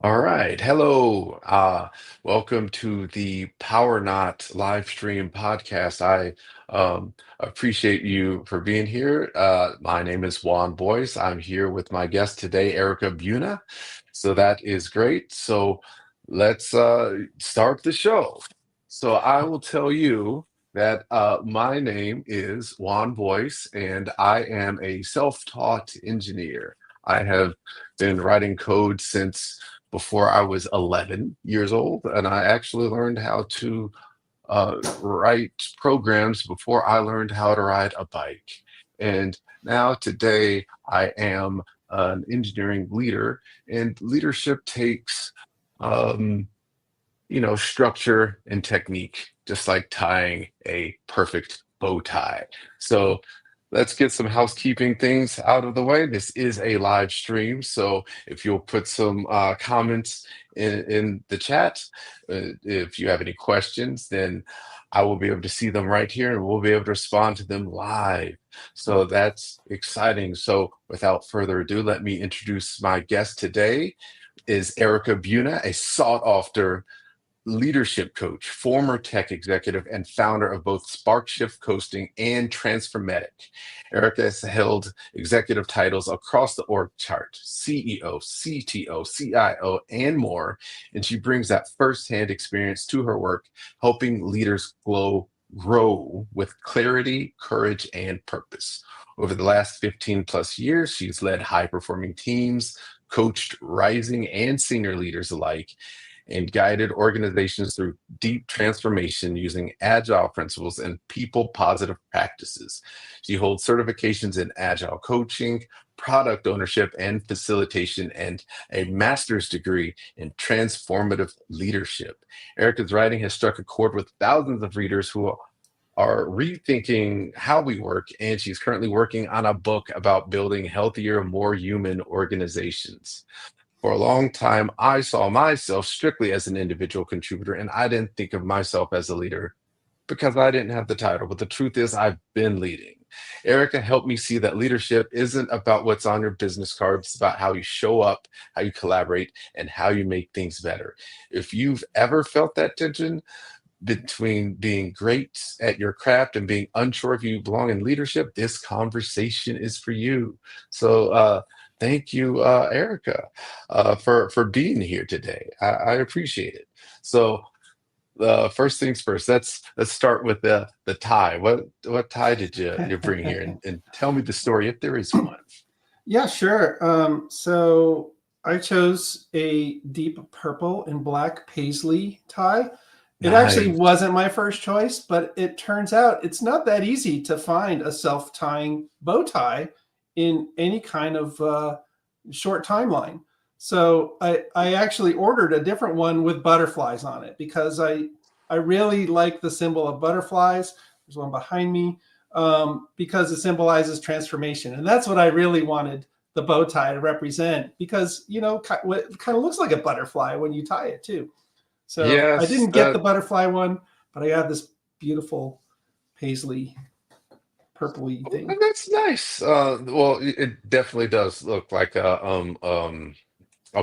All right. Hello. Welcome to the Power Not live stream podcast. I appreciate you for being here. My name is Juan Boyce. I'm here with my guest today, Erika Bjune. So that is great. So let's start the show. So I will tell you that my name is Juan Boyce, and I am a self-taught engineer. I have been writing code since before I was 11 years old, and I actually learned how to write programs before I learned how to ride a bike. And now, today, I am an engineering leader, and leadership takes um, structure and technique, just like tying a perfect bow tie. So let's get some housekeeping things out of the way. This is a live stream, so if you'll put some comments in the chat, if you have any questions, then I will be able to see them right here and we'll be able to respond to them live. So that's exciting. So without further ado, let me introduce my guest today is Erika Bjune, a sought after leadership coach, former tech executive, and founder of both SparkShift Coasting and Transformatic. Erica has held executive titles across the org chart, CEO, CTO, CIO, and more, and she brings that firsthand experience to her work, helping leaders grow with clarity, courage, and purpose. Over the last 15 plus years, she's led high performing teams, coached rising and senior leaders alike, and guided organizations through deep transformation using agile principles and people positive practices. She holds certifications in agile coaching, product ownership and facilitation, and a master's degree in transformative leadership. Erica's writing has struck a chord with thousands of readers who are rethinking how we work, and she's currently working on a book about building healthier, more human organizations. For a long time, I saw myself strictly as an individual contributor, and I didn't think of myself as a leader because I didn't have the title. But the truth is, I've been leading. Erica helped me see that leadership isn't about what's on your business card. It's about how you show up, how you collaborate, and how you make things better. If you've ever felt that tension between being great at your craft and being unsure if you belong in leadership, this conversation is for you. So, thank you, Erica, for being here today. I appreciate it. So, first things first. Let's start with the tie. What tie did you bring here, and tell me the story if there is one. Yeah, sure. So I chose a deep purple and black paisley tie. It actually Nice. wasn't my first choice, but it turns out it's not that easy to find a self-tying bow tie in any kind of short timeline. So I actually ordered a different one with butterflies on it because I really like the symbol of butterflies. There's one behind me because it symbolizes transformation. And that's what I really wanted the bow tie to represent because, it kind of looks like a butterfly when you tie it too. So I Yes, didn't get the butterfly one, but I got this beautiful paisley purpley thing. that's nice. Well, it definitely does look like a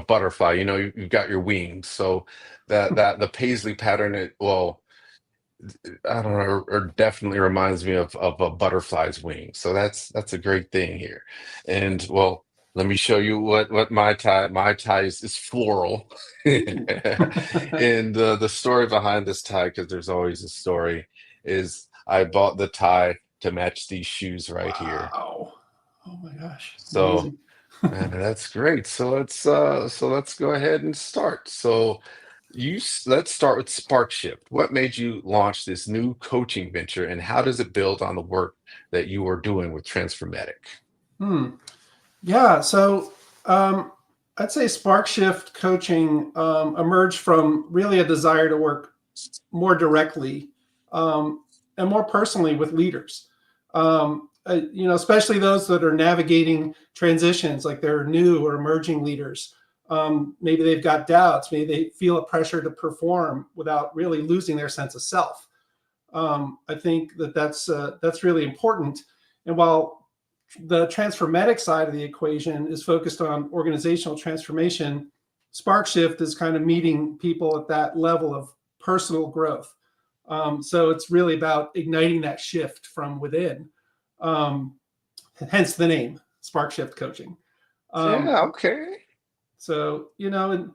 butterfly. You've got your wings, so that the paisley pattern. Well, I don't know, or definitely reminds me of a butterfly's wing. So that's a great thing here. And well, let me show you what my tie is floral. Ooh. And the story behind this tie, because there's always a story, is I bought the tie to match these shoes right here. Wow. Oh my gosh. So Amazing. that's great. So let's go ahead and start. So let's start with SparkShift. What made you launch this new coaching venture, and how does it build on the work that you are doing with Transformatic? Hmm. Yeah. So I'd say Spark Shift coaching emerged from really a desire to work more directly and more personally with leaders. Especially those that are navigating transitions, like they're new or emerging leaders. Maybe they've got doubts. Maybe they feel a pressure to perform without really losing their sense of self. I think that's really important. And while the transformatic side of the equation is focused on organizational transformation, Spark Shift is kind of meeting people at that level of personal growth. So it's really about igniting that shift from within. Um, Hence the name, Spark Shift Coaching. Um, Yeah, okay. so and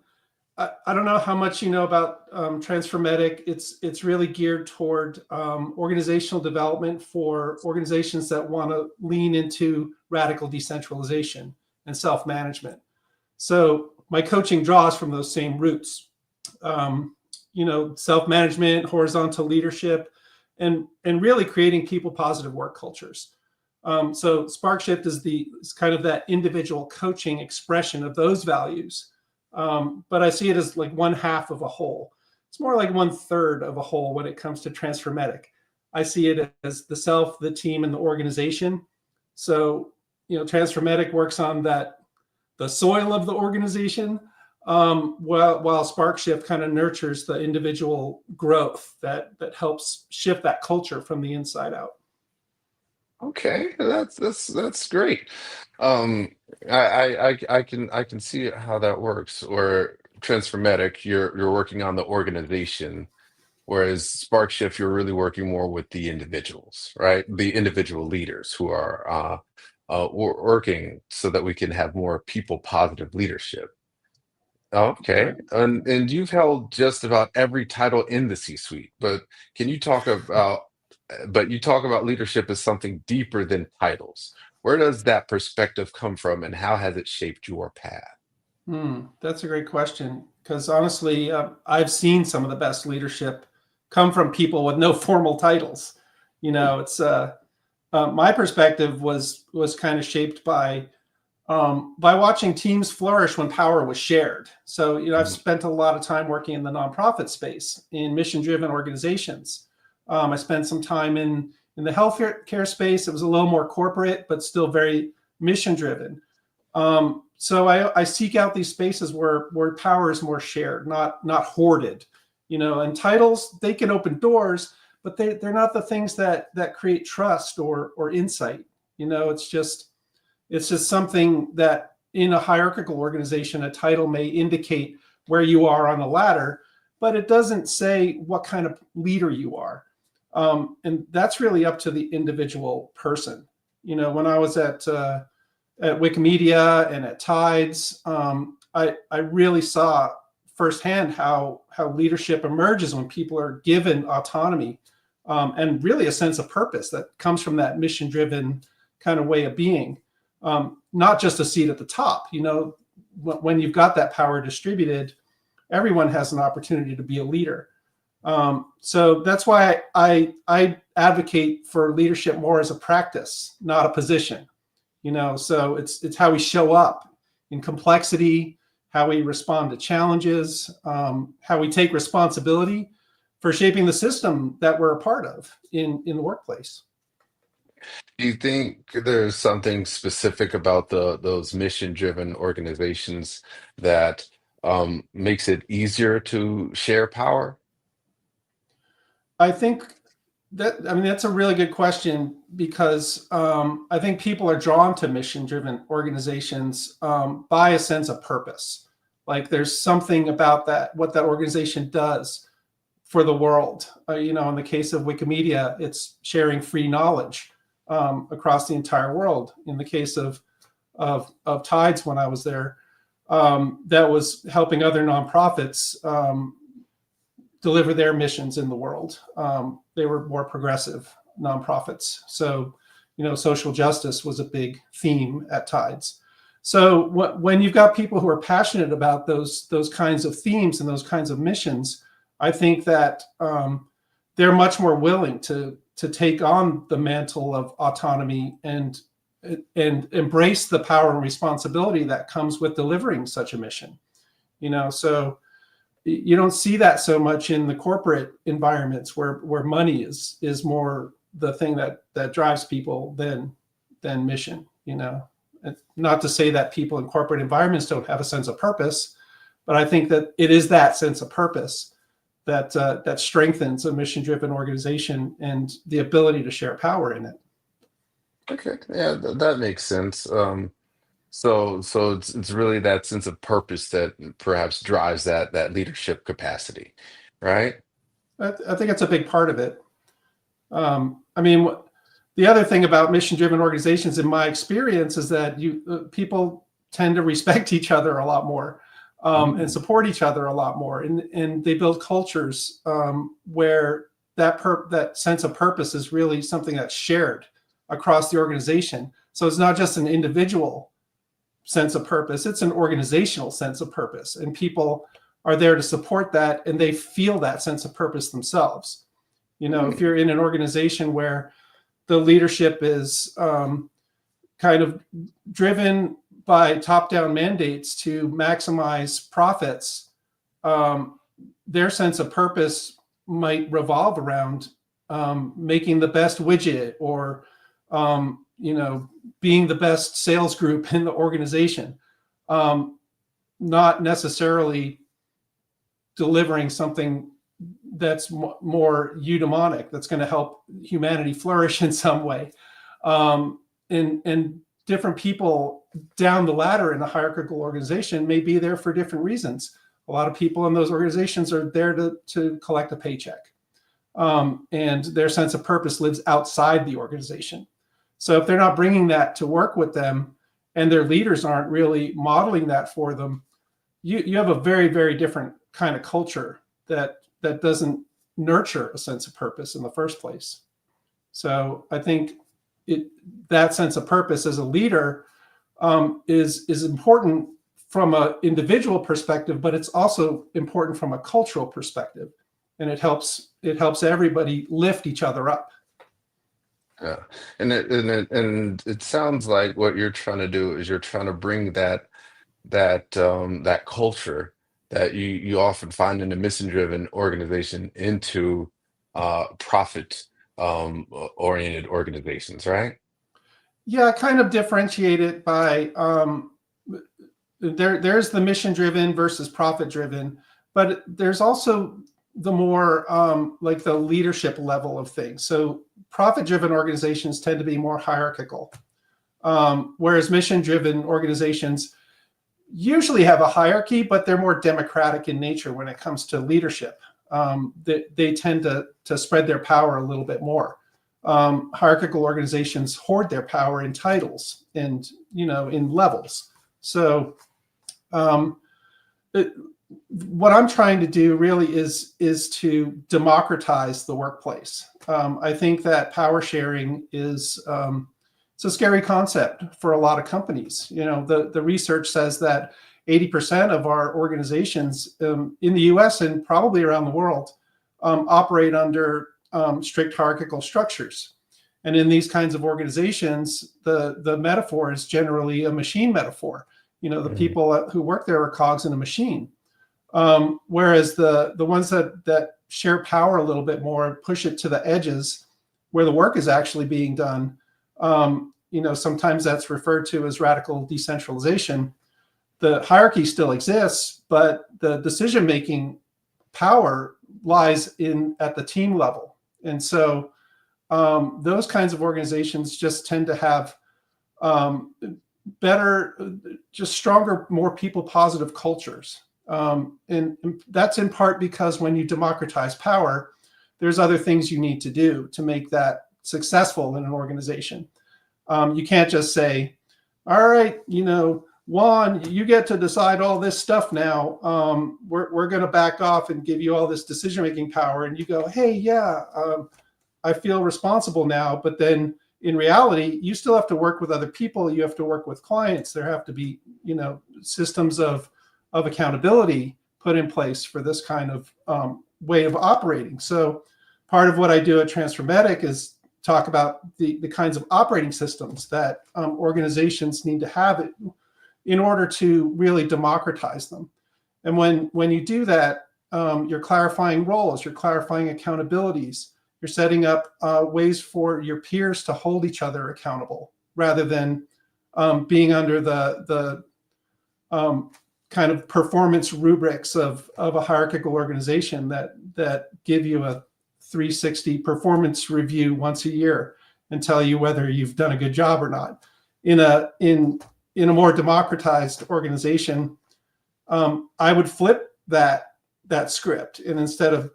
I don't know how much you know about Transformatic. It's really geared toward organizational development for organizations that want to lean into radical decentralization and self-management. So my coaching draws from those same roots. Um, Self-management, horizontal leadership, and really creating people positive work cultures. So Spark Shift is kind of that individual coaching expression of those values. But I see it as like one half of a whole. It's more like one third of a whole when it comes to Transformatic. I see it as the self, the team, and the organization. So, Transformatic works on the soil of the organization, while Spark Shift kind of nurtures the individual growth that helps shift that culture from the inside out. Okay, that's great. Um, I can see how that works. Or Transformatic, you're working on the organization, whereas Spark Shift, you're really working more with the individuals, right? The individual leaders who are working so that we can have more people positive leadership. Okay, Right. and you've held just about every title in the C-suite, but can you talk about, but you talk about leadership as something deeper than titles. Where does that perspective come from, and how has it shaped your path? That's a great question because honestly, I've seen some of the best leadership come from people with no formal titles. Hmm. It's My perspective was kind of shaped by watching teams flourish when power was shared. So, I've Mhm. spent a lot of time working in the nonprofit space in mission-driven organizations. I spent some time in the healthcare space. It was a little more corporate, but still very mission-driven. So I seek out these spaces where power is more shared, not hoarded. And titles, they can open doors, but they're not the things that create trust or insight. It's just something that in a hierarchical organization, a title may indicate where you are on the ladder, but it doesn't say what kind of leader you are. And that's really up to the individual person. When I was at Wikimedia and at Tides, I really saw firsthand how leadership emerges when people are given autonomy, and really a sense of purpose that comes from that mission driven kind of way of being, not just a seat at the top. When you've got that power distributed, everyone has an opportunity to be a leader. So that's why I advocate for leadership more as a practice, not a position. So it's how we show up in complexity, how we respond to challenges, how we take responsibility for shaping the system that we're a part of in the workplace. Do you think there's something specific about those mission-driven organizations that makes it easier to share power? I think that's a really good question because I think people are drawn to mission-driven organizations by a sense of purpose. Like there's something about what that organization does for the world. In the case of Wikimedia, it's sharing free knowledge across the entire world. In the case of Tides, when I was there, that was helping other nonprofits deliver their missions in the world. They were more progressive nonprofits. So, social justice was a big theme at Tides. So when you've got people who are passionate about those kinds of themes and those kinds of missions, I think that they're much more willing to take on the mantle of autonomy and embrace the power and responsibility that comes with delivering such a mission. So you don't see that so much in the corporate environments where money is more the thing that drives people than mission. Not to say that people in corporate environments don't have a sense of purpose, but I think that it is that sense of purpose that strengthens a mission driven organization and the ability to share power in it. Okay, yeah, that makes sense. So it's really that sense of purpose that perhaps drives that leadership capacity, right? I think it's a big part of it. I mean, the other thing about mission-driven organizations, in my experience, is that people tend to respect each other a lot more, and Mm. support each other a lot more, and they build cultures where that sense of purpose is really something that's shared across the organization. So it's not just an individual sense of purpose; it's an organizational sense of purpose, and people are there to support that, and they feel that sense of purpose themselves. If Mm. you're in an organization where the leadership is kind of driven by top-down mandates to maximize profits, um, their sense of purpose might revolve around making the best widget, or being the best sales group in the organization, um, not necessarily delivering something that's more eudaimonic, that's going to help humanity flourish in some way. And different people down the ladder in a hierarchical organization may be there for different reasons. A lot of people in those organizations are there to collect a paycheck. And their sense of purpose lives outside the organization. So if they're not bringing that to work with them, and their leaders aren't really modeling that for them, you have a very, very different kind of culture that doesn't nurture a sense of purpose in the first place. So I think it that sense of purpose as a leader is important from an individual perspective, but it's also important from a cultural perspective, and it helps everybody lift each other up. Yeah. And it sounds like what you're trying to do is you're trying to bring that culture that you often find in a mission-driven organization into profit oriented organizations, right? Yeah, kind of differentiate it by there's the mission driven versus profit driven, but there's also the more like the leadership level of things. So profit driven organizations tend to be more hierarchical, whereas mission driven organizations usually have a hierarchy, but they're more democratic in nature when it comes to leadership. They tend to spread their power a little bit more. Hierarchical organizations hoard their power in titles and in levels. So um, it, what I'm trying to do really is to democratize the workplace. I think that power sharing is it's a scary concept for a lot of companies. The research says that 80% of our organizations in the U.S. and probably around the world operate under strict hierarchical structures. And in these kinds of organizations, the metaphor is generally a machine metaphor. The Mhm. people who work there are cogs in a machine. Whereas the ones that share power a little bit more, push it to the edges where the work is actually being done. Sometimes that's referred to as radical decentralization. The hierarchy still exists, but the decision-making power lies at the team level. And so those kinds of organizations just tend to have um, better, just stronger, more people positive cultures. And that's in part because when you democratize power, there's other things you need to do to make that successful in an organization. You can't just say, all right, Juan, you get to decide all this stuff now. We're going to back off and give you all this decision making power. And you go, hey, yeah, I feel responsible now. But then in reality, you still have to work with other people. You have to work with clients. There have to be, systems of accountability put in place for this kind of way of operating. So part of what I do at Transformatic is talk about the kinds of operating systems that organizations need to have in order to really democratize them. And when you do that, you're clarifying roles, you're clarifying accountabilities, you're setting up ways for your peers to hold each other accountable rather than being under the kind of performance rubrics of a hierarchical organization that give you a 360 performance review once a year and tell you whether you've done a good job or not. In in a more democratized organization, I would flip that script, and instead of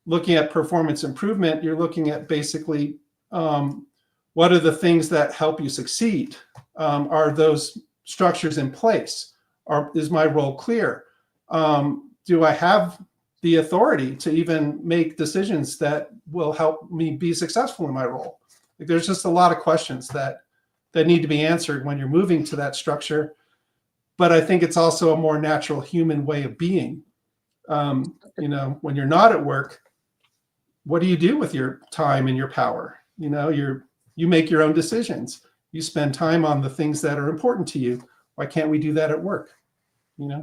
looking at performance improvement, you're looking at basically what are the things that help you succeed? Are those structures in place? Is my role clear? Do I have the authority to even make decisions that will help me be successful in my role? Like, there's just a lot of questions that need to be answered when you're moving to that structure. But I think it's also a more natural human way of being. When you're not at work, what do you do with your time and your power? You make your own decisions. You spend time on the things that are important to you. Why can't we do that at work?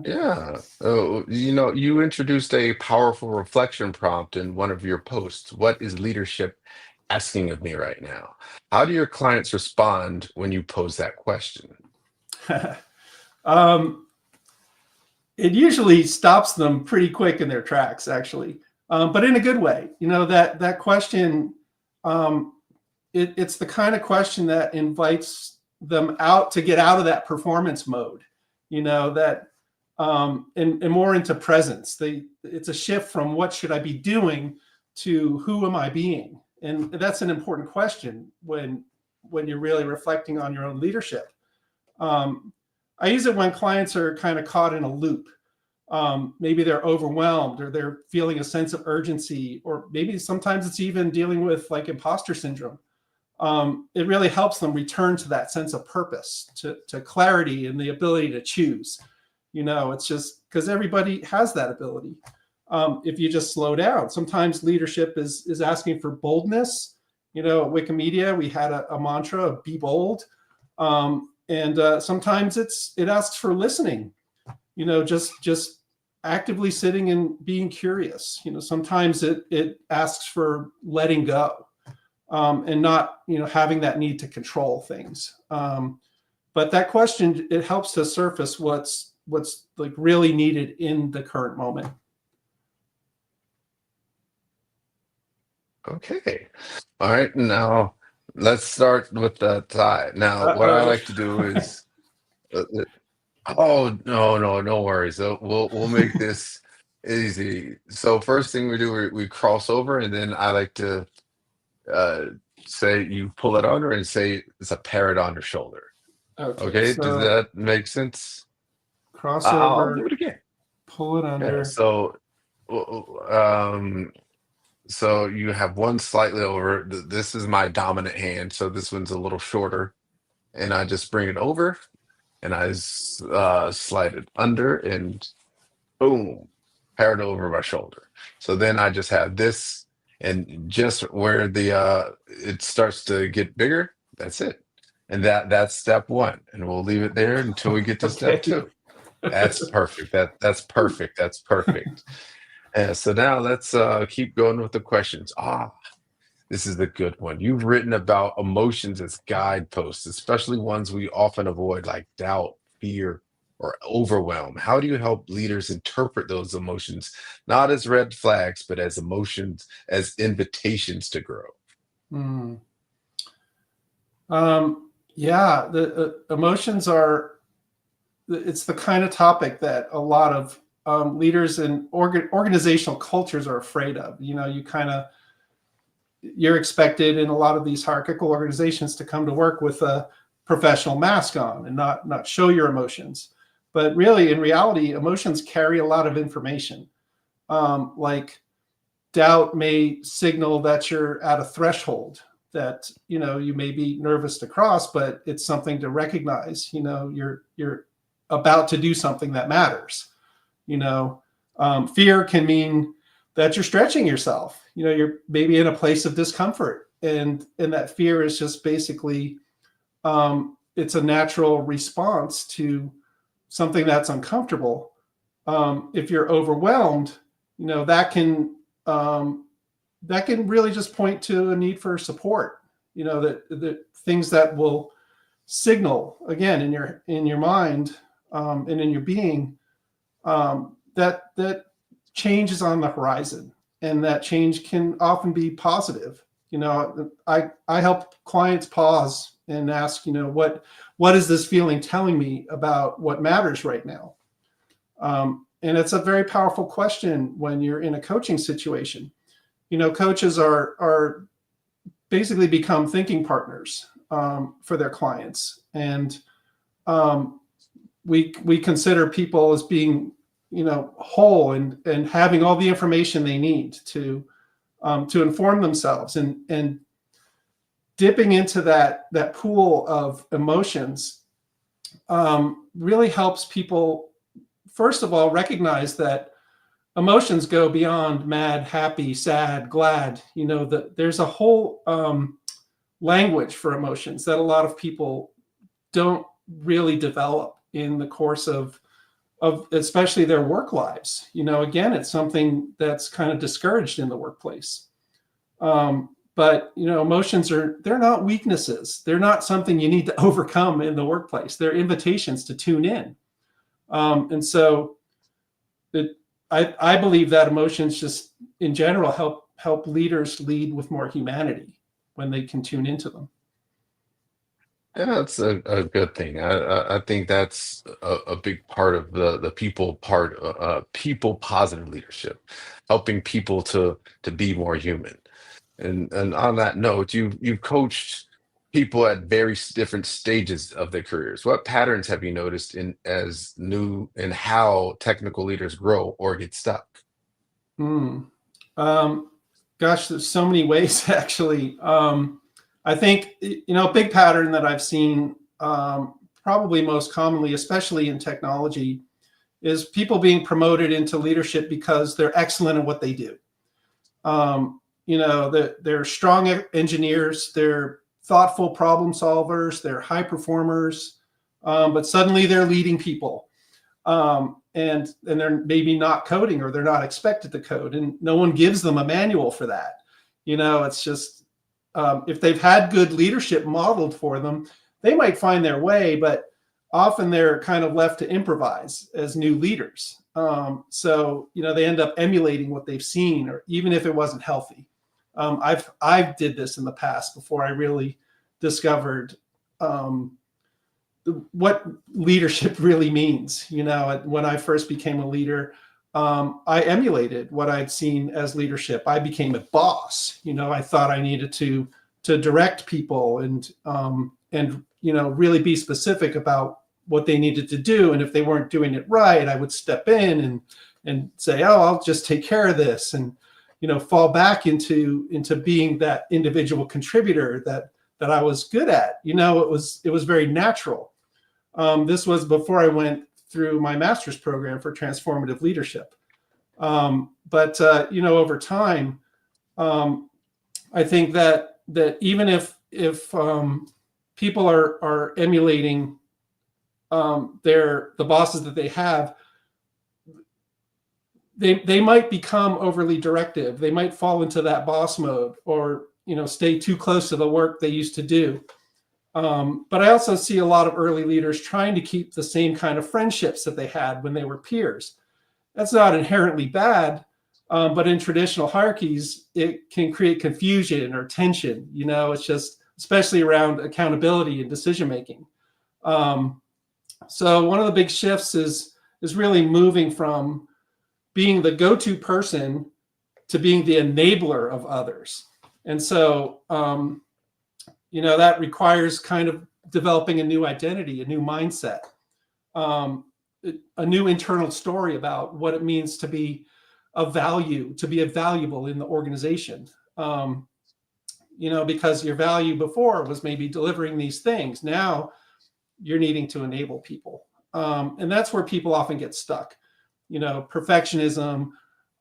Yeah. Oh, you introduced a powerful reflection prompt in one of your posts. What is leadership asking of me right now? How do your clients respond when you pose that question? um, it usually stops them pretty quick in their tracks, actually, but in a good way. That question, it's the kind of question that invites them out to get out of that performance mode. That and more into presence. It's a shift from what should I be doing to who am I being, and that's an important question when you're really reflecting on your own leadership. I use it when clients are kind of caught in a loop. Maybe they're overwhelmed, or they're feeling a sense of urgency, or maybe sometimes it's even dealing with like imposter syndrome. It really helps them return to that sense of purpose, to clarity and the ability to choose. It's just because everybody has that ability. If you just slow down, sometimes leadership is asking for boldness. At Wikimedia, we had a mantra of be bold. And sometimes it asks for listening, just actively sitting and being curious. Sometimes it asks for letting go, and not, having that need to control things. But that question, it helps to surface what's like really needed in the current moment. Okay. All right. Now let's start with the tie. Now, what I Uh-oh. like to do is, oh no, no, no worries. We'll make this easy. So first thing we do, we cross over, and then I like to uh, say you pull it under and say it's a parrot on your shoulder. Okay, Okay, does so that make sense? I'll do crossover, it again. pull it Yeah. under. Um, so you have one slightly over. This is my dominant hand, so this one's a little shorter, and I just bring it over, and slide it under, and boom, parrot over my shoulder. So then I just have this, and just where the it starts to get bigger, that's it. And that's step one. And we'll leave it there until we get to step Okay. two. That's perfect. That's perfect. That's perfect. So now let's keep going with the questions. This is the good one. You've written about emotions as guideposts, especially ones we often avoid, like doubt, fear, or overwhelm. How do you help leaders interpret those emotions, not as red flags, but as emotions, as invitations to grow? Hmm. Yeah, the emotions it's the kind of topic that a lot of leaders and organizational cultures are afraid of. You're expected in a lot of these hierarchical organizations to come to work with a professional mask on and not show your emotions. But really, in reality, emotions carry a lot of information. Like doubt may signal that you're at a threshold that you may be nervous to cross, but it's something to recognize. You're about to do something that matters. Fear can mean that you're stretching yourself. You're maybe in a place of discomfort, and that fear is just basically it's a natural response to something that's uncomfortable. If you're overwhelmed, that can really just point to a need for support. That things that will signal again in your mind, and in your being, that change is on the horizon, and that change can often be positive. I help clients pause and ask, what is this feeling telling me about what matters right now? And it's a very powerful question when you're in a coaching situation. Coaches are basically become thinking partners for their clients, and we consider people as being whole and having all the information they need to inform themselves, and dipping into that pool of emotions really helps people, first of all, recognize that emotions go beyond mad, happy, sad, glad. There's a whole language for emotions that a lot of people don't really develop in the course of especially their work lives. Again, it's something that's kind of discouraged in the workplace. But emotions they're not weaknesses. They're not something you need to overcome in the workplace. They're invitations to tune in. And so I believe that emotions just in general help leaders lead with more humanity when they can tune into them. Yeah, that's a good thing. I think that's a big part of the people part, people positive leadership, helping people to be more human. And on that note, you've coached people at very different stages of their careers. What patterns have you noticed in how technical leaders grow or get stuck? Mm. Um, Gosh, there's so many ways actually. I think a big pattern that I've seen, probably most commonly, especially in technology, is people being promoted into leadership because they're excellent at what they do. They're strong engineers, they're thoughtful problem solvers, they're high performers, but suddenly they're leading people. And they're maybe not coding, or they're not expected to code, and no one gives them a manual for that. It's just, if they've had good leadership modeled for them, they might find their way, but often they're kind of left to improvise as new leaders. So they end up emulating what they've seen, or even if it wasn't healthy. I've did this in the past before I really discovered what leadership really means. When I first became a leader, I emulated what I'd seen as leadership. I became a boss. I thought I needed to direct people and really be specific about what they needed to do. And if they weren't doing it right, I would step in and say, "Oh, I'll just take care of this," and fall back into being that individual contributor that I was good at. It was very natural. This was before I went through my master's program for transformative leadership. But over time, I think that even if people are emulating the bosses that they have, they might become overly directive. They might fall into that boss mode, or stay too close to the work they used to do. But I also see a lot of early leaders trying to keep the same kind of friendships that they had when they were peers. That's not inherently bad, but in traditional hierarchies, it can create confusion or tension. It's just, especially around accountability and decision making. So one of the big shifts is really moving from being the go-to person to being the enabler of others. And so, that requires kind of developing a new identity, a new mindset, a new internal story about what it means to be of value, to be valuable in the organization. Because your value before was maybe delivering these things. Now you're needing to enable people. And that's where people often get stuck. Perfectionism,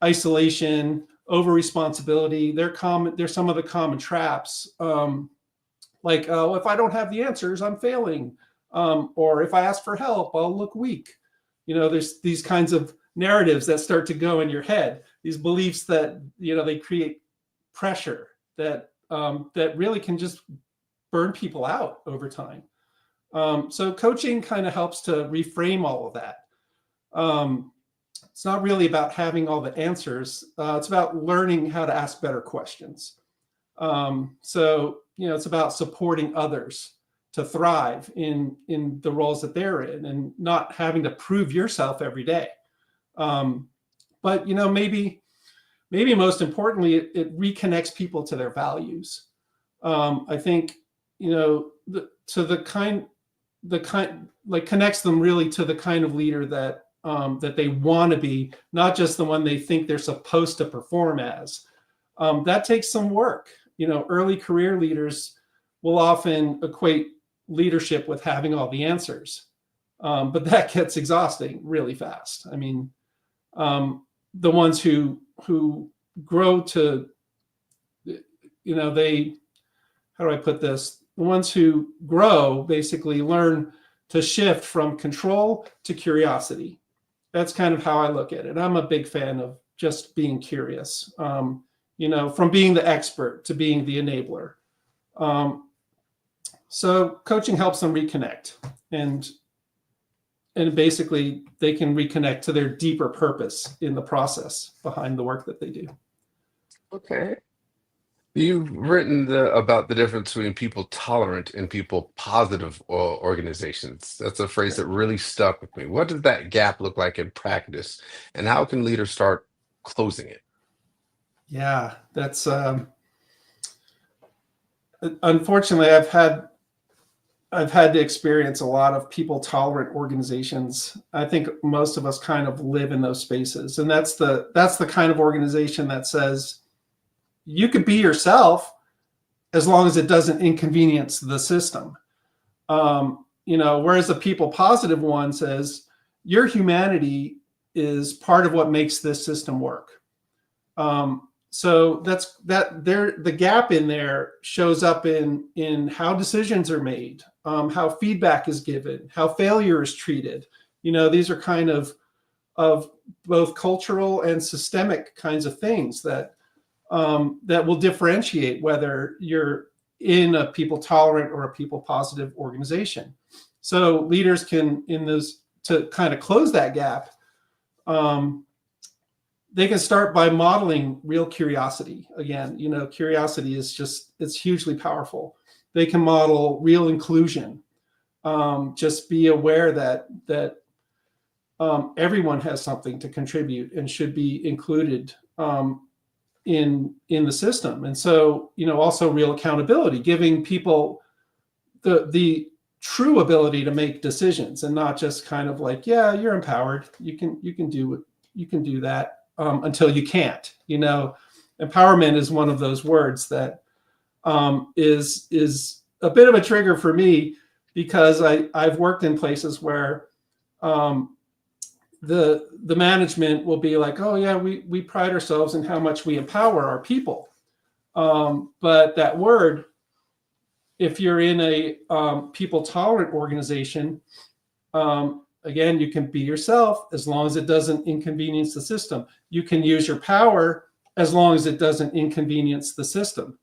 isolation, over responsibility. They're some of the common traps. Like, if I don't have the answers, I'm failing. Or if I ask for help, I'll look weak. There's these kinds of narratives that start to go in your head, these beliefs that, they create pressure that really can just burn people out over time. So coaching kind of helps to reframe all of that. It's not really about having all the answers. It's about learning how to ask better questions. So, it's about supporting others to thrive in the roles that they're in, and not having to prove yourself every day. But maybe most importantly, it reconnects people to their values. I think, to the kind like connects them really to the kind of leader that they want to be, not just the one they think they're supposed to perform as. That takes some work. Early career leaders will often equate leadership with having all the answers, but that gets exhausting really fast. I mean, the ones who grow to, they, how do I put this? The ones who grow basically learn to shift from control to curiosity. That's kind of how I look at it. I'm a big fan of just being curious, from being the expert to being the enabler. So coaching helps them reconnect, and basically they can reconnect to their deeper purpose in the process behind the work that they do. Okay. You've written about the difference between people tolerant and people positive organizations. That's a phrase that really stuck with me. What does that gap look like in practice, and how can leaders start closing it? Yeah, that's unfortunately I've had to experience a lot of people tolerant organizations. I think most of us kind of live in those spaces, and that's the kind of organization that says you could be yourself as long as it doesn't inconvenience the system. Whereas the people positive one says your humanity is part of what makes this system work. So the gap in there shows up in how decisions are made, how feedback is given, how failure is treated. These are kind of both cultural and systemic kinds of things that will differentiate whether you're in a people tolerant or a people positive organization. So leaders can, to kind of close that gap, they can start by modeling real curiosity. Again, curiosity it's hugely powerful. They can model real inclusion. Just be aware that everyone has something to contribute and should be included in the system. And so, also real accountability, giving people the true ability to make decisions, and not just kind of like, yeah, you're empowered. You can do that. Until you can't. Empowerment is one of those words that is a bit of a trigger for me, because I've worked in places where the management will be like, oh yeah, we pride ourselves in how much we empower our people, but that word, if you're in a people tolerant organization, again, you can be yourself as long as it doesn't inconvenience the system. You can use your power as long as it doesn't inconvenience the system.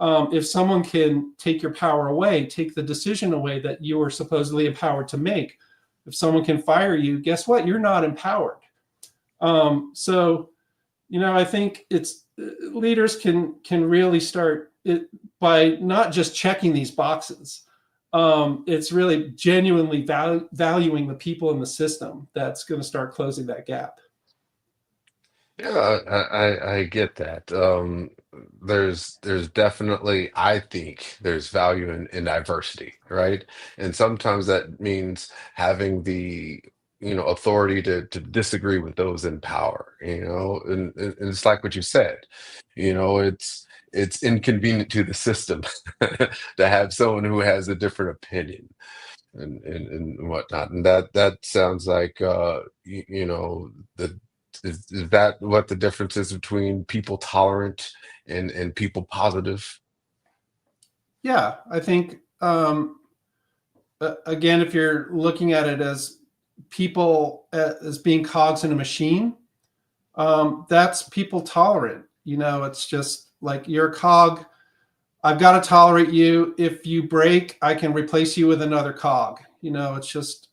If someone can take your power away, take the decision away that you were supposedly empowered to make, if someone can fire you, guess what? You're not empowered. So, I think it's leaders can really start it by not just checking these boxes. It's really genuinely valuing the people in the system that's going to start closing that gap. Yeah, I get that. There's definitely, I think there's value in diversity, right? And sometimes that means having the authority to disagree with those in power, and it's like what you said, it's inconvenient to the system to have someone who has a different opinion and whatnot. And that sounds like the is that what the difference is between people tolerant and people positive? Yeah, I think, again, if you're looking at it as people as being cogs in a machine, that's people tolerant. It's just like you're a cog. I've got to tolerate you. If you break, I can replace you with another cog. It's just,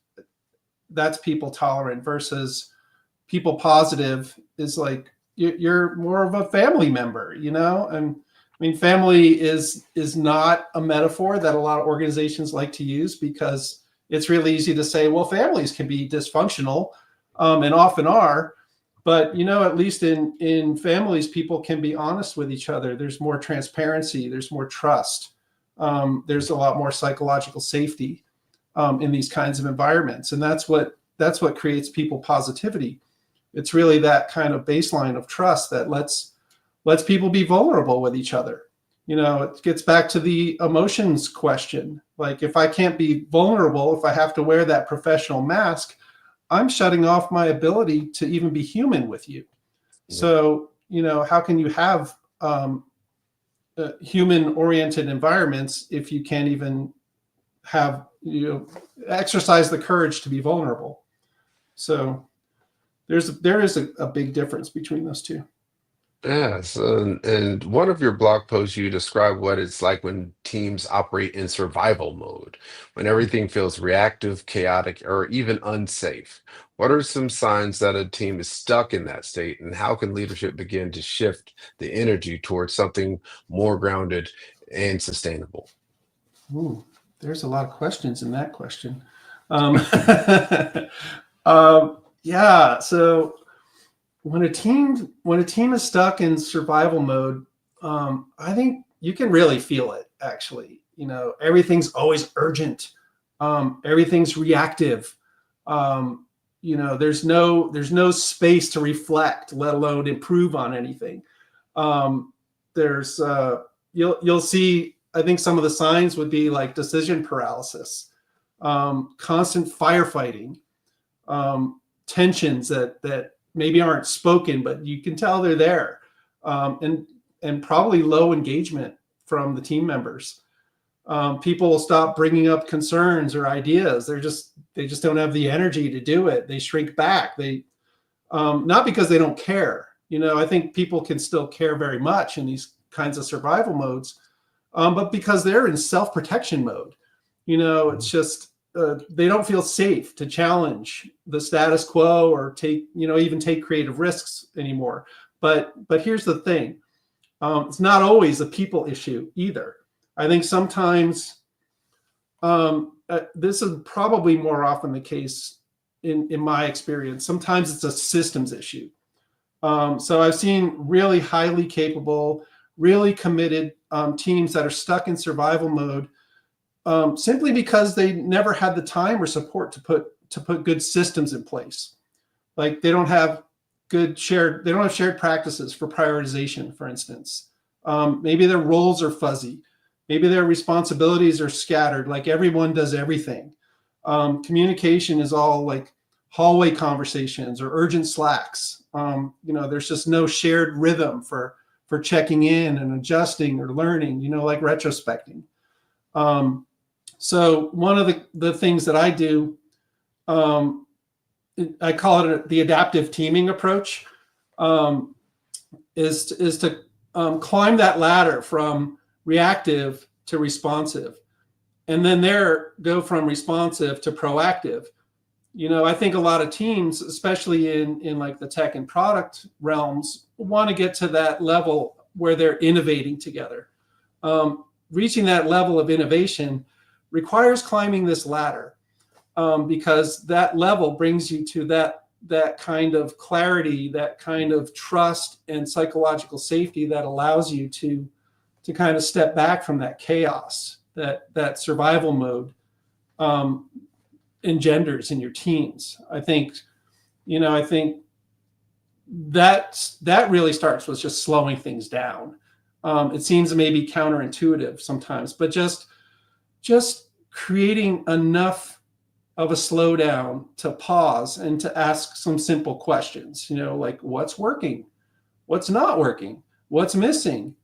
that's people tolerant, versus people positive is like you're more of a family member, and mean, family is not a metaphor that a lot of organizations like to use, because it's really easy to say, well, families can be dysfunctional, and often are. But at least in families, people can be honest with each other. There's more transparency. There's more trust. There's a lot more psychological safety in these kinds of environments, and that's what creates people positivity. It's really that kind of baseline of trust that lets people be vulnerable with each other. It gets back to the emotions question. Like, if I can't be vulnerable, if I have to wear that professional mask, I'm shutting off my ability to even be human with you. Yeah. So, how can you have human oriented environments if you can't even have, exercise the courage to be vulnerable? So there is a big difference between those two. Yes, and one of your blog posts, you describe what it's like when teams operate in survival mode, when everything feels reactive, chaotic, or even unsafe. What are some signs that a team is stuck in that state, and how can leadership begin to shift the energy towards something more grounded and sustainable? Ooh, there's a lot of questions in that question. Um, yeah. So when a team is stuck in survival mode, I think you can really feel it. Actually, everything's always urgent. Everything's reactive. There's no space to reflect, let alone improve on anything. There's you'll see. I think some of the signs would be like decision paralysis, constant firefighting, tensions that maybe aren't spoken, but you can tell they're there, and probably low engagement from the team members. People will stop bringing up concerns or ideas. They just don't have the energy to do it. They shrink back. They not because they don't care. I think people can still care very much in these kinds of survival modes, but because they're in self-protection mode. It's just they don't feel safe to challenge the status quo or even take creative risks anymore. But here's the thing: it's not always a people issue either. I think sometimes this is probably more often the case in my experience. Sometimes it's a systems issue. So I've seen really highly capable, really committed teams that are stuck in survival mode, simply because they never had the time or support to put good systems in place. Like, they don't have shared practices for prioritization, for instance. Maybe their roles are fuzzy. Maybe their responsibilities are scattered, like everyone does everything. Communication is all like hallway conversations or urgent slacks. There's just no shared rhythm for checking in and adjusting or learning, like retrospecting. So one of the things that I do, I call it the adaptive teaming approach, is to climb that ladder from reactive to responsive, and then go from responsive to proactive. I think a lot of teams, especially in like the tech and product realms, want to get to that level where they're innovating together. Reaching that level of innovation requires climbing this ladder, because that level brings you to that kind of clarity, that kind of trust and psychological safety that allows you to kind of step back from that chaos that survival mode engenders in your teams. I think that really starts with just slowing things down. It seems maybe counterintuitive sometimes, but just creating enough of a slowdown to pause and to ask some simple questions, like what's working, what's not working, what's missing.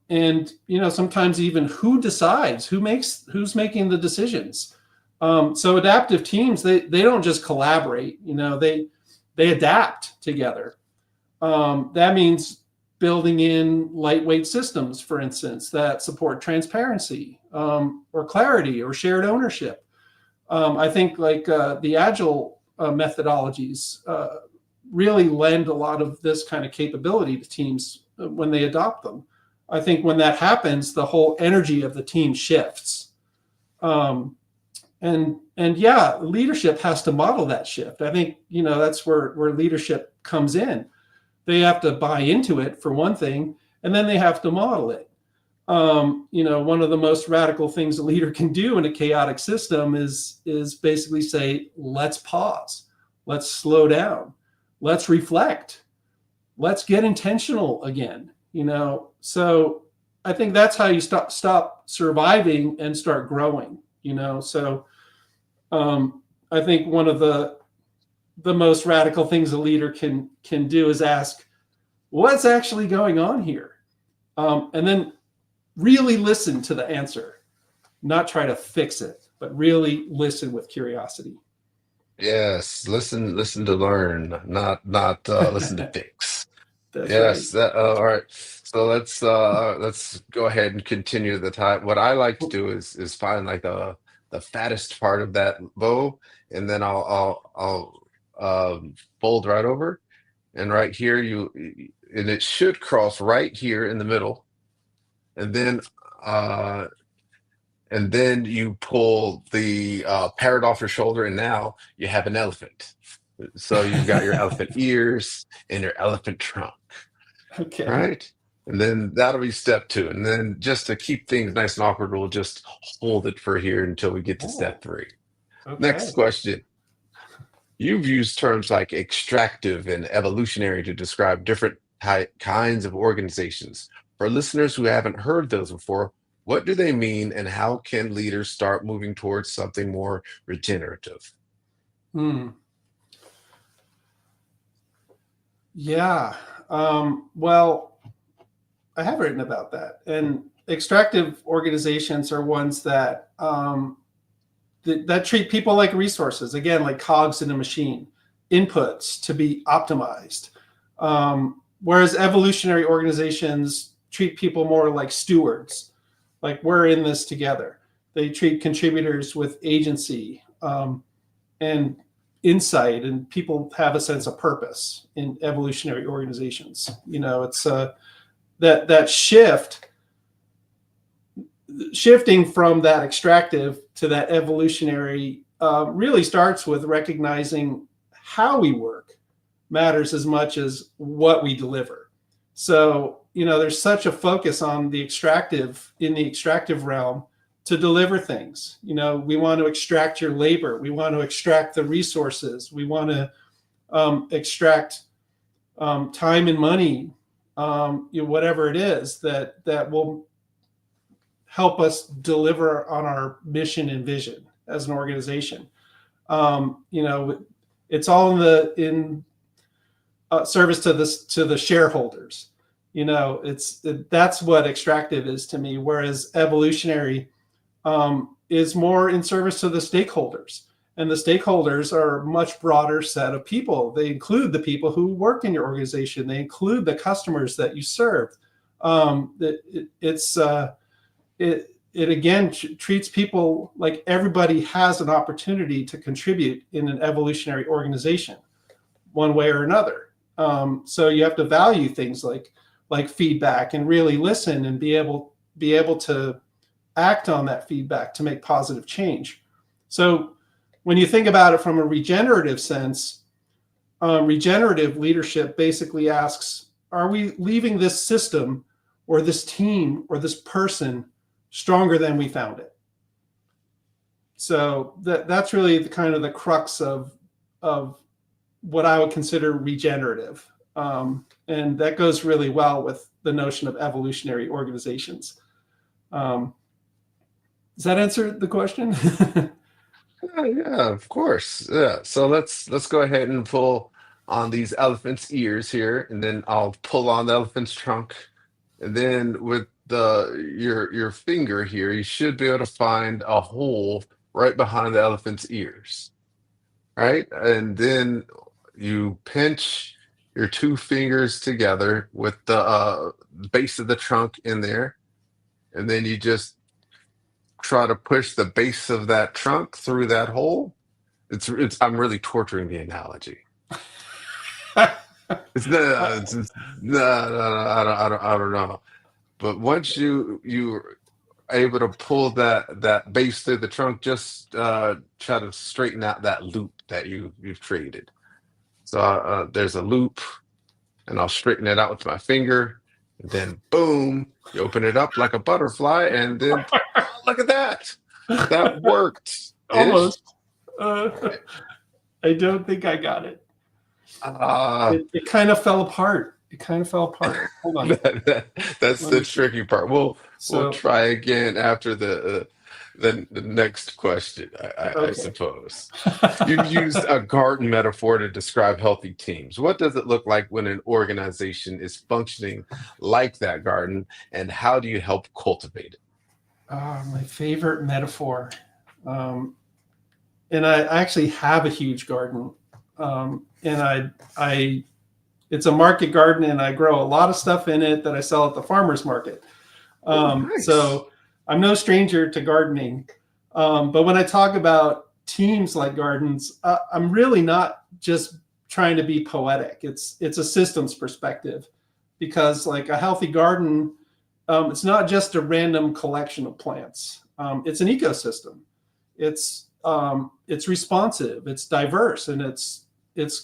And sometimes even who decides, who's making the decisions. So adaptive teams, they don't just collaborate, they adapt together. That means building in lightweight systems, for instance, that support transparency, or clarity, or shared ownership. I think like the agile methodologies really lend a lot of this kind of capability to teams when they adopt them. I think when that happens, the whole energy of the team shifts. And yeah, leadership has to model that shift. I think, that's where leadership comes in. They have to buy into it for one thing, and then they have to model it. One of the most radical things a leader can do in a chaotic system is basically say, let's pause, let's slow down, let's reflect, let's get intentional again. So I think that's how you stop surviving and start growing. So I think one of the most radical things a leader can do is ask, what's actually going on here, and then really listen to the answer, not try to fix it, but really listen with curiosity. Yes, listen to learn, not listen to fix. That's right. Yes, all right. So let's go ahead and continue the time. What I like to do is find like the fattest part of that bow, and then I'll fold right over, and right here and it should cross right here in the middle, and uh then you pull the parrot off your shoulder, and now you have an elephant. So you've got your elephant ears and your elephant trunk. Okay. Right. And then that'll be step two. And then just to keep things nice and awkward, we'll just hold it for here until we get to step Oh, three. Next okay. question. You've used terms like extractive and evolutionary to describe different kinds of organizations. For listeners who haven't heard those before, what do they mean and how can leaders start moving towards something more regenerative? Hmm. Yeah. Well, I have written about that. And extractive organizations are ones that treat people like resources, again, like cogs in a machine, inputs to be optimized. Whereas evolutionary organizations treat people more like stewards, like we're in this together. They treat contributors with agency, and insight, and people have a sense of purpose in evolutionary organizations. It's that shifting from that extractive to that evolutionary really starts with recognizing how we work matters as much as what we deliver. So, there's such a focus on the extractive realm to deliver things. We want to extract your labor, we want to extract the resources, we want to extract time and money, whatever it is that will help us deliver on our mission and vision as an organization. It's all in service to the shareholders. That's what extractive is to me. Whereas evolutionary is more in service to the stakeholders, and the stakeholders are a much broader set of people. They include the people who work in your organization. They include the customers that you serve. It again treats people like everybody has an opportunity to contribute in an evolutionary organization one way or another. So you have to value things like feedback and really listen and be able to act on that feedback to make positive change. So when you think about it from a regenerative sense, regenerative leadership basically asks, are we leaving this system or this team or this person stronger than we found it? So that's really the kind of the crux of what I would consider regenerative. And that goes really well with the notion of evolutionary organizations. Does that answer the question? Yeah, of course. Yeah. So let's go ahead and pull on these elephant's ears here, and then I'll pull on the elephant's trunk. And then with your finger here, you should be able to find a hole right behind the elephant's ears, right? And then you pinch your two fingers together with the base of the trunk in there, and then you just try to push the base of that trunk through that hole. It's I'm really torturing the analogy. It's no, no, I don't know. but once you able to pull that base through the trunk, just try to straighten out that loop that you've created. So there's a loop, and I'll straighten it out with my finger, and then boom, you open it up like a butterfly, and then oh, look at that, that worked ish. Almost. Uh, I don't think I got it. Uh, It kind of fell apart. It kind of fell apart. Hold on. that's Let the me see. tricky part. We'll So, try again after the next question, I okay. suppose. You've used a garden metaphor to describe healthy teams. What does it look like when an organization is functioning like that garden, and how do you help cultivate it? My favorite metaphor. Um, and I actually have a huge garden. And it's a market garden, and I grow a lot of stuff in it that I sell at the farmer's market. Oh, nice. So I'm no stranger to gardening. But when I talk about teams like gardens, I'm really not just trying to be poetic. It's a systems perspective, because like a healthy garden, it's not just a random collection of plants. It's an ecosystem. It's responsive. It's diverse, and it's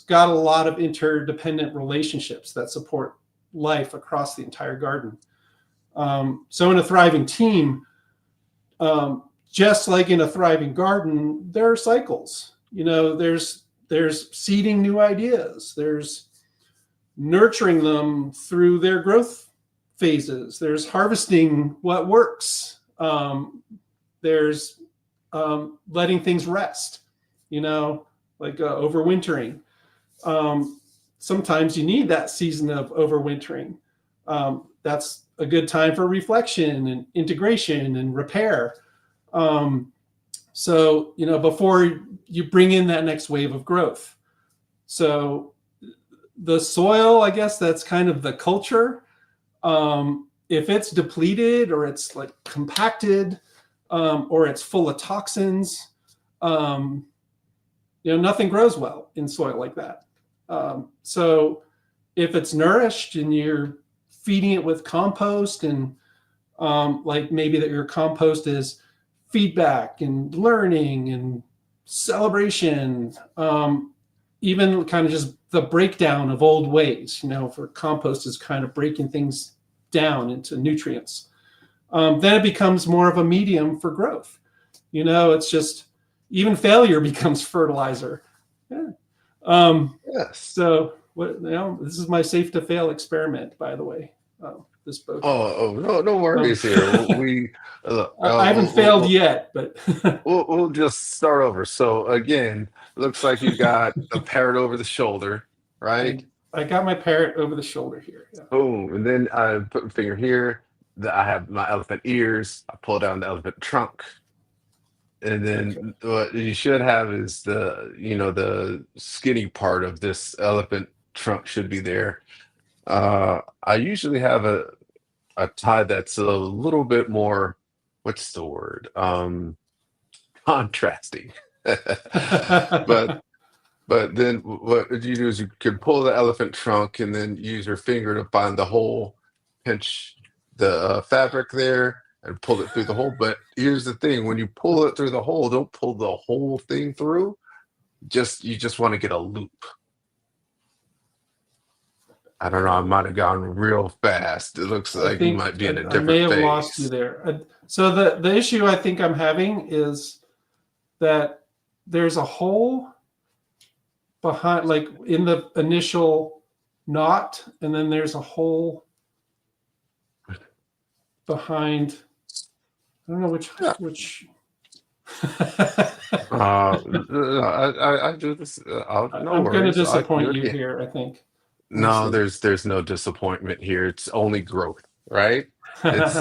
got a lot of interdependent relationships that support life across the entire garden. So in a thriving team, just like in a thriving garden, there are cycles. There's seeding new ideas. There's nurturing them through their growth phases. There's harvesting what works. There's letting things rest. Like overwintering. Sometimes you need that season of overwintering. That's a good time for reflection and integration and repair. Before you bring in that next wave of growth. So the soil, I guess that's kind of the culture. If it's depleted, or it's like compacted, or it's full of toxins, nothing grows well in soil like that. So if it's nourished and you're feeding it with compost, and like maybe that your compost is feedback and learning and celebration, even kind of just the breakdown of old ways, for compost is kind of breaking things down into nutrients. Then it becomes more of a medium for growth. It's just, even failure becomes fertilizer. Yeah. Yes. So this is my safe to fail experiment, by the way. This bow tie. No, no Um, worries here. We I haven't failed yet, but we'll just start over. So again, looks like you got a parrot over the shoulder, right? I I got my parrot over the shoulder here. Yeah. Boom. And then I put my finger here. I have my elephant ears. I pull down the elephant trunk. And Okay. then what you should have is the skinny part of this elephant trunk should be there. I usually have a tie that's a little bit more, what's the word? Contrasting. But then what you do is you could pull the elephant trunk and then use your finger to find the hole, pinch the fabric there, and pull it through the hole. But here's the thing: when you pull it through the hole, don't pull the whole thing through. You just want to get a loop. I don't know. I might have gone real fast. It looks I like you think might be in a I may different have lost you phase. there. So the issue I think I'm having is that there's a hole behind, like in the initial knot, and then there's a hole behind. I don't know which. I do this. No I'm going to worries. I can do disappoint it you again. here, I think. Let me No, see. there's no disappointment here. It's only growth, right? It's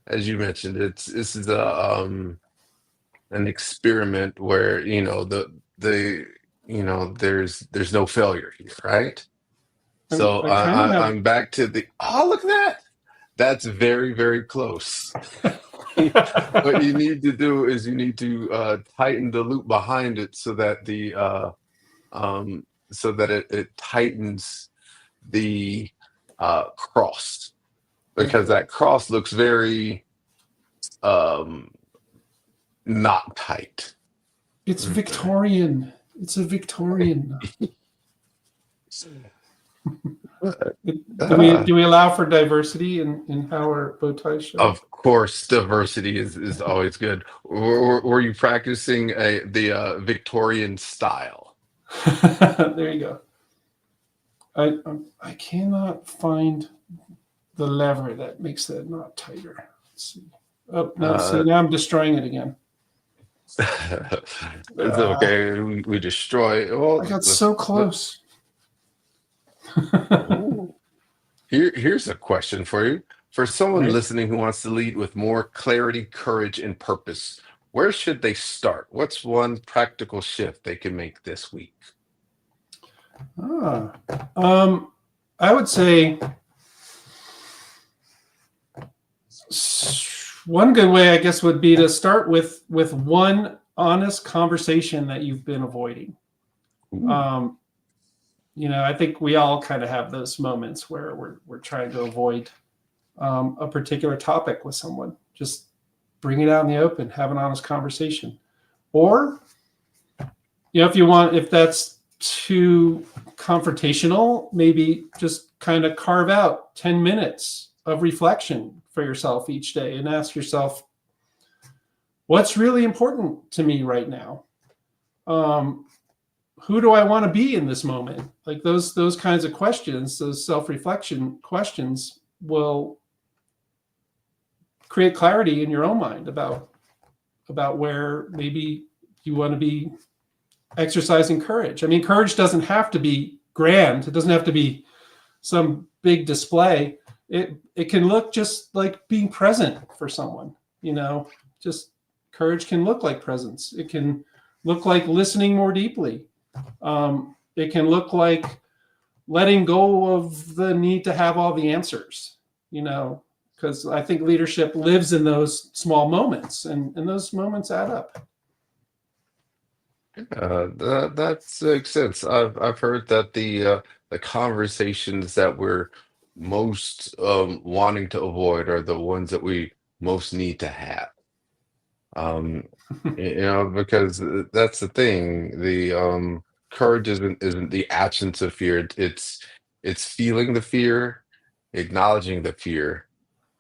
as you mentioned, this is a an experiment where the there's no failure here, right? So I kind of I'm back to the look at that. That's very, very close. What you have. need to do is you need to tighten the loop behind it so that um, it tightens the cross, because Okay. that cross looks very um, not tight. It's Victorian. It's a Victorian. Uh, Do we allow for diversity in how our bow ties show up? of course, diversity is always good. Were you practicing the Victorian style? There you go. I cannot find the lever that makes that knot tighter. Let's see. Oh no! See, Uh, now I'm destroying it again. it's okay. We destroy. I Well, got so close. ooh. Here's a question for you. For someone Right. listening who wants to lead with more clarity, courage, and purpose, where should they start? What's one practical shift they can make this week? Ah. I would say one good way, I guess, would be to start with one honest conversation that you've been avoiding. Ooh. Um, I think we all kind of have those moments where we're trying to avoid a particular topic with someone. Just bring it out in the open, have an honest conversation. Or, if you want, if that's too confrontational, maybe just kind of carve out 10 minutes of reflection for yourself each day and ask yourself, what's really important to me right now? Who do I want to be in this moment? Like those kinds of questions, those self-reflection questions will create clarity in your own mind about where maybe you want to be exercising courage. I mean, courage doesn't have to be grand. It doesn't have to be some big display. It can look just like being present for someone, just courage can look like presence. It can look like listening more deeply. It can look like letting go of the need to have all the answers, because I think leadership lives in those small moments, and those moments add up. That makes sense. I've heard that the conversations that we're most wanting to avoid are the ones that we most need to have. Um, because that's the thing. The courage isn't the absence of fear. It's feeling the fear, acknowledging the fear,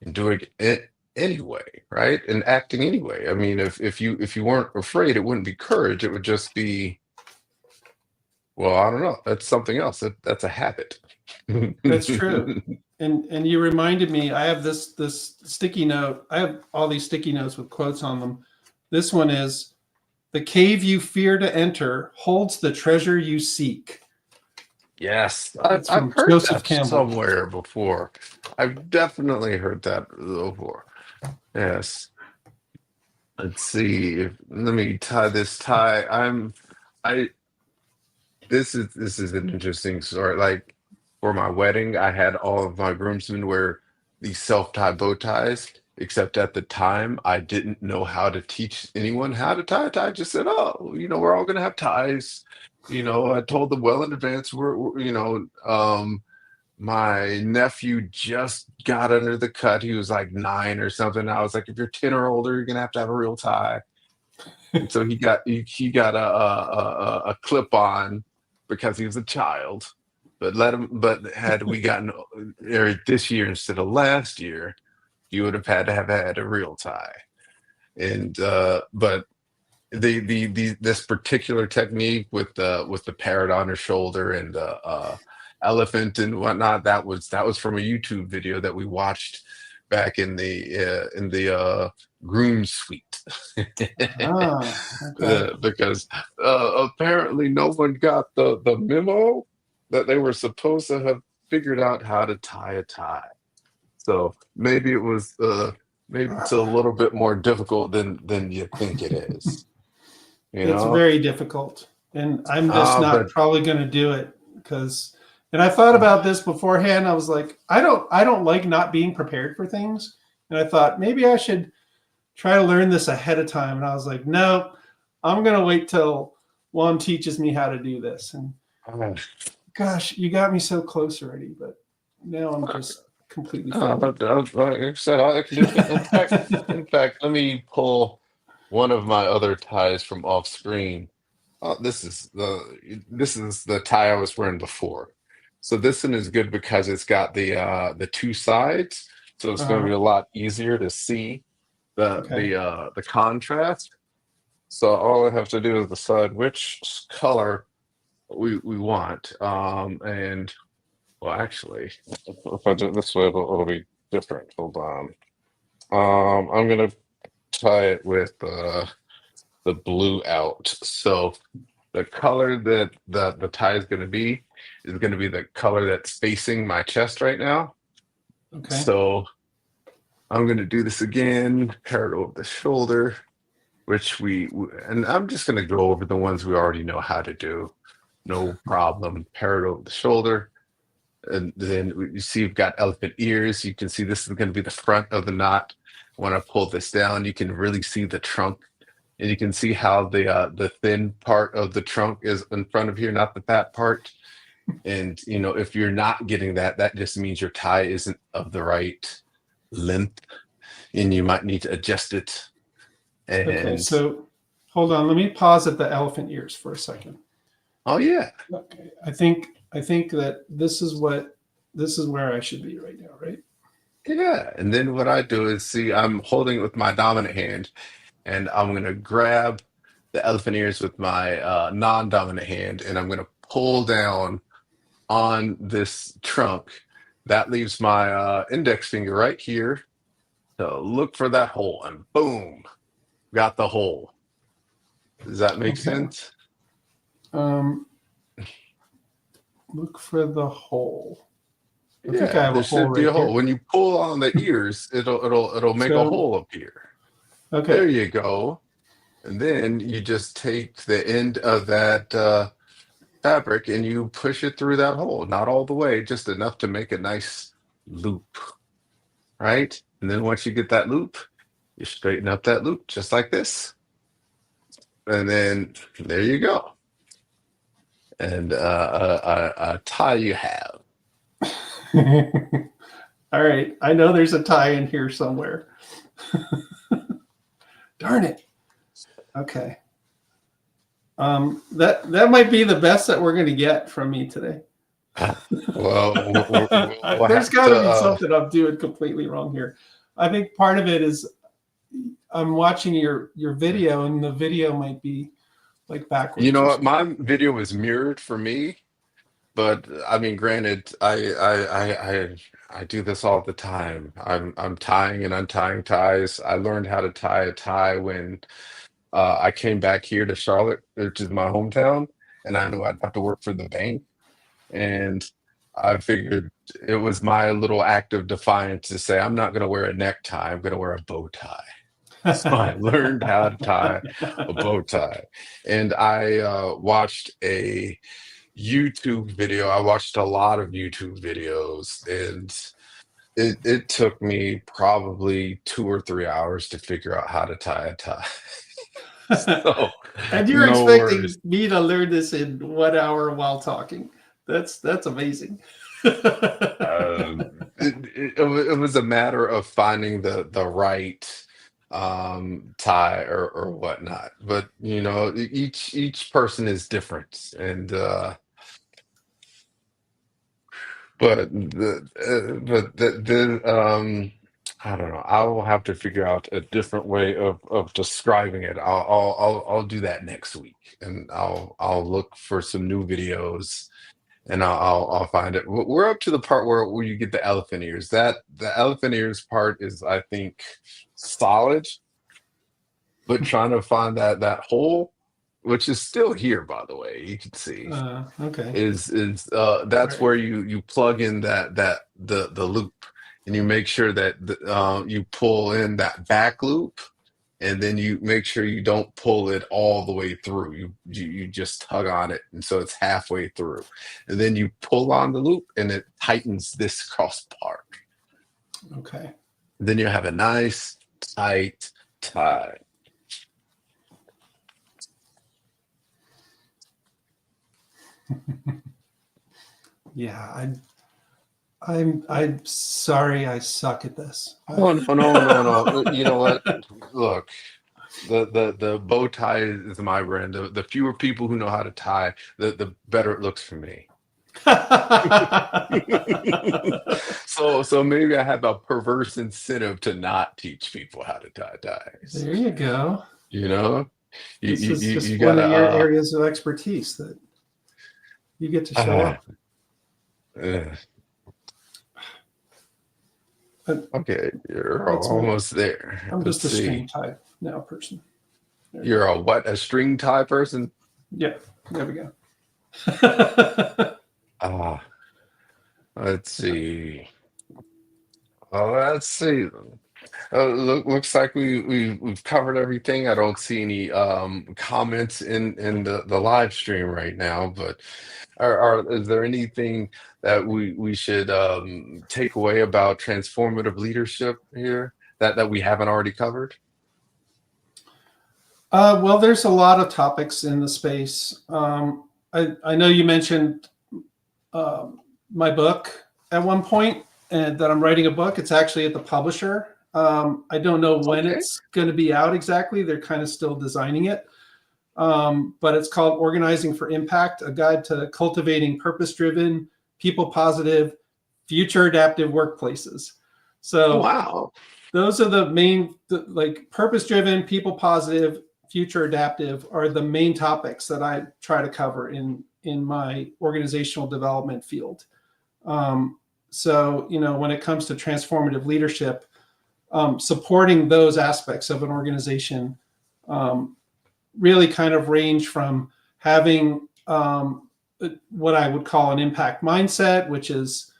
and doing it anyway, right? And acting anyway. I mean, if you weren't afraid, it wouldn't be courage. It would just be, well, I don't know. That's something else. That's a habit. That's true. And you reminded me, I have this sticky note. I have all these sticky notes with quotes on them. This one is, the cave you fear to enter holds the treasure you seek. Yes, I've That's I've from heard Joseph that Campbell. somewhere before. I've definitely heard that before. Yes. Let's see if let me tie this tie. I this is an interesting story. Like for my wedding, I had all of my groomsmen wear these self-tie bow ties, except at the time I didn't know how to teach anyone how to tie a tie. I just said, "Oh, we're all gonna have ties." I told them well in advance. My nephew just got under the cut. He was like 9 or something. I was like, if you're 10 or older, you're gonna have to have a real tie. And so he got a clip on because he was a child. But had we gotten this year instead of last year, he would have had to have had a real tie. And but the this particular technique with the parrot on her shoulder and the elephant and whatnot, that was from a YouTube video that we watched back in the groom suite. Ah, okay. Because apparently no one got the memo that they were supposed to have figured out how to tie a tie. So maybe it's a little bit more difficult than you think it is. You It's know? very difficult. And I'm just not But probably going to do it because, and I thought about this beforehand. I was like, I don't like not being prepared for things. And I thought maybe I should try to learn this ahead of time. And I was like, no, I'm going to wait till Juan teaches me how to do this. And uh, gosh, you got me so close already, but now I'm just completely But, folded. like I said, I can do it. In fact, let me pull one of my other ties from off screen. This is the tie I was wearing before. So this one is good because it's got the two sides, so it's going to Uh, be a lot easier to see okay. the contrast. So all I have to do is decide which color we want. And well, actually, if I do it this way, it'll be different. Hold on. I'm gonna tie it with the blue out. So the color that the tie is gonna be the color that's facing my chest right now. Okay. So I'm gonna do this again, pair it over the shoulder, which and I'm just gonna go over the ones we already know how to do. No problem. Pair it over the shoulder. And then you see you've got elephant ears. You can see this is going to be the front of the knot. When I pull this down, you can really see the trunk, and you can see how the thin part of the trunk is in front of here, not the fat part. And if you're not getting that, that just means your tie isn't of the right length, and you might need to adjust it. Okay. And So hold on. Let me pause at the elephant ears for a second. oh yeah, Okay. I think that this is where I should be right now, right? yeah. And then what I do is see I'm holding it with my dominant hand, and I'm gonna grab the elephant ears with my non-dominant hand, and I'm gonna pull down on this trunk. That leaves my index finger right here. So look for that hole, and boom, got the hole. Does that make Okay. sense? Um, look for the hole. I think I Yeah, have a there hole should be right a hole. here. When you pull on the ears, it'll make a So hole appear. There okay. you go. And then you just take the end of that fabric and you push it through that hole. Not all the way, just enough to make a nice loop, right? And then once you get that loop, you straighten up that loop just like this. And then there you go. And a tie you have. All right. I know there's a tie in here somewhere. Darn it. Okay. That might be the best that we're going to get from me today. Well, we'll There's have got to. to be something I'm doing completely wrong here. I think part of it is I'm watching your video, and the video might be like You backwards know or what? My something. video was mirrored for me, but I mean, granted, I do this all the time. I'm tying and untying ties. I learned how to tie a tie when I came back here to Charlotte, which is my hometown, and I knew I'd have to work for the bank. And I figured it was my little act of defiance to say, I'm not going to wear a necktie, I'm going to wear a bow tie. So I learned how to tie a bow tie. And I watched a YouTube video. I watched a lot of YouTube videos, and it took me probably 2 or 3 hours to figure out how to tie a tie. So, And you're no expecting worries. me to learn this in 1 hour while talking. That's amazing. It was a matter of finding the right tie or whatnot. But each person is different, and but the I don't know. I will have to figure out a different way of describing it. I'll do that next week, and I'll look for some new videos, and I'll find it. We're up to the part where you get the elephant ears. That the elephant ears part is, I think, solid, but trying to find that hole, which is still here, by the way, you can see, Okay. is All that's right. where you plug in the loop, and you make sure that you pull in that back loop, and then you make sure you don't pull it all the way through. You just tug on it, and so it's halfway through, and then you pull on the loop, and it tightens this cross part. Okay. Then you have a nice tight tie. Yeah. I'm sorry, I suck at this. Oh, no, no, no, no. You know what? Look, the bow tie is my brand. The fewer people who know how to tie, the better it looks for me. So maybe I have a perverse incentive to not teach people how to tie ties. There you go. You know, you This you is you you just one of gotta your areas of expertise that you get to show uh, off. uh, But okay, you're that's my. almost there. I'm Let's just a string see. tie now person. There you You're go. a what? A string tie person? Yeah, there we go. Ah, let's see. Let's see. Looks like we've covered everything. I don't see any comments in the live stream right now, but is there anything that we should take away about transformative leadership here that we haven't already covered? Well, there's a lot of topics in the space. I know you mentioned my book at one point, and that I'm writing a book. It's actually at the publisher. I don't know when Okay. it's going to be out exactly. They're kind of still designing it. But it's called Organizing for Impact, a guide to cultivating purpose-driven, people-positive, future-adaptive workplaces. Oh, So wow. those are the main, like purpose-driven, people-positive, future-adaptive are the main topics that I try to cover in my organizational development field. So, when it comes to transformative leadership, supporting those aspects of an organization really kind of range from having what I would call an impact mindset, which is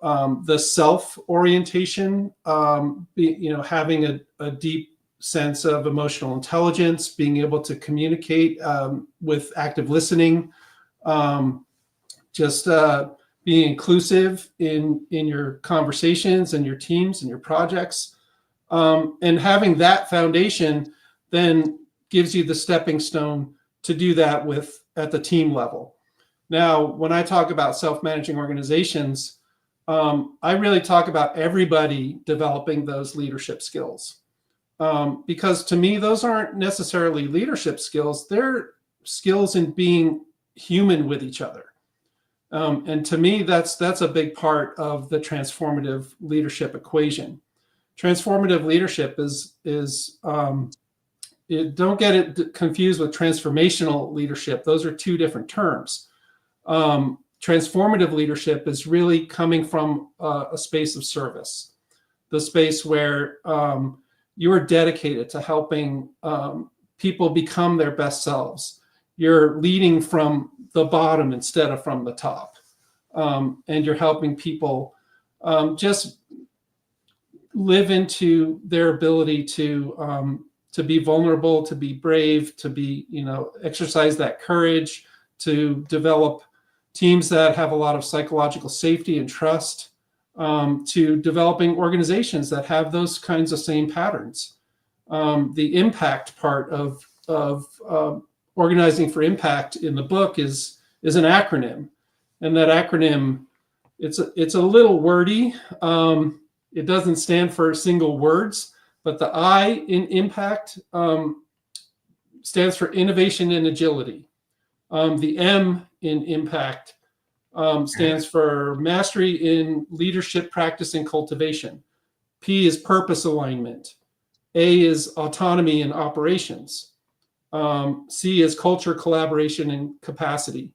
the self orientation, having a deep sense of emotional intelligence, being able to communicate with active listening, just being inclusive in your conversations and your teams and your projects, and having that foundation then gives you the stepping stone to do that with at the team level. Now, when I talk about self-managing organizations, I really talk about everybody developing those leadership skills, because to me, those aren't necessarily leadership skills. They're skills in being human with each other. And to me, that's a big part of the transformative leadership equation. Transformative leadership don't get it confused with transformational leadership. Those are two different terms. Transformative leadership is really coming from a space of service, the space where you are dedicated to helping people become their best selves. You're leading from the bottom instead of from the top. And you're helping people just live into their ability to be vulnerable, to be brave, to be, exercise that courage, to develop teams that have a lot of psychological safety and trust, to developing organizations that have those kinds of same patterns. The impact part of organizing for impact in the book is an acronym, and that acronym it's a little wordy. It doesn't stand for single words, but the I in impact stands for innovation and agility. The M in impact stands for mastery in leadership practice and cultivation. P is purpose alignment. A is autonomy and operations. C is culture, collaboration, and capacity.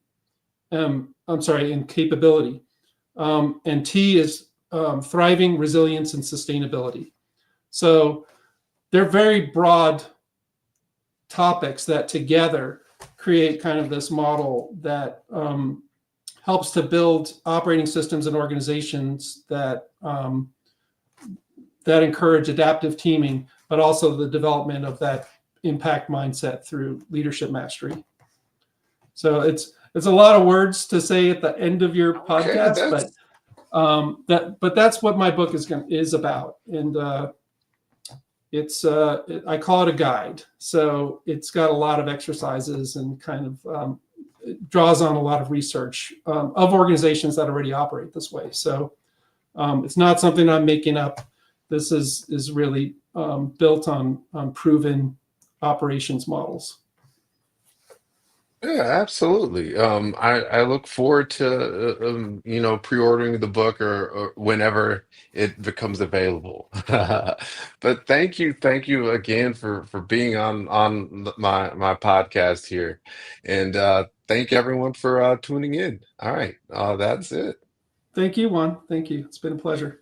And capability. And T is thriving, resilience, and sustainability. So they're very broad topics that together create kind of this model that helps to build operating systems and organizations that encourage adaptive teaming, but also the development of that impact mindset through leadership mastery. So it's a lot of words to say at the end of your Okay, podcast, but that's what my book is about, and I call it a guide. So it's got a lot of exercises and kind of it draws on a lot of research of organizations that already operate this way. So It's not something I'm making up. This is really built on proven operations models. Yeah, absolutely. I look forward to pre-ordering the book or whenever it becomes available. But thank you again for being on my podcast here, and thank everyone for tuning in. All right, that's it. Thank you, Juan. Thank you. It's been a pleasure.